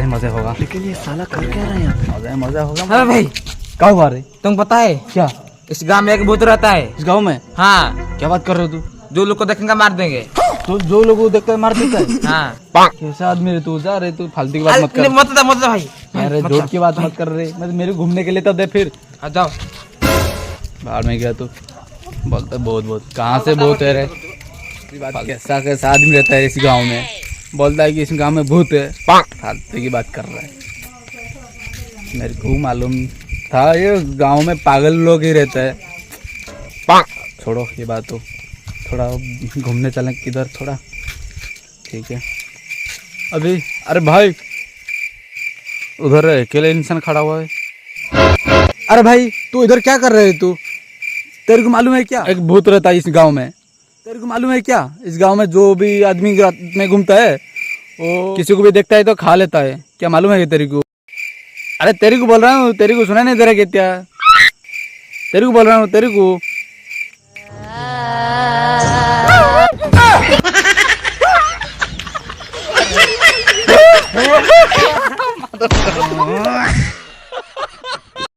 मजे होगा। लेकिन ये साला कर क्या रहा है यहाँ पे? मजा होगा। हाँ भाई, क्या हुआ रे? तुम पता है क्या इस गांव में एक भूत रहता है। इस गांव में? हाँ, क्या बात कर रहे हो तू? जो लोग को देखेंगे मार देंगे। तो जो लोगों को देखकर मार देता है? हाँ। कैसा आदमी रे तू? जा रे तू, फालतू की बात मत कर। मत भाई। अरे झूठ की बात मत कर रहे, मैं मेरे घूमने के लिए तब दे फिर। हाँ, जाओ। बाहर में गया तू बोलता बहुत बहुत, कहाँ से बहुत है रे? कैसा कैसा आदमी रहता है इस गांव में, बोलता है कि इस गांव में भूत है, फालतू की बात कर रहा है। मेरे को मालूम था ये गांव में पागल लोग ही रहता है। छोड़ो ये बात, तो थोड़ा घूमने चलें किधर थोड़ा, ठीक है अभी। अरे भाई उधर अकेले इंसान खड़ा हुआ है। अरे भाई तू इधर क्या कर रहे है तू? तेरे को मालूम है क्या एक भूत रहता है इस गांव में? तेरे को मालूम है क्या इस गांव में जो भी आदमी रात में घूमता है वो किसी को भी देखता है तो खा लेता है? क्या मालूम है तेरे को? अरे तेरे को बोल रहा हूँ, तेरे को सुना नहीं दे रहा क्या? तेरे को बोल रहा हूँ, तेरे को।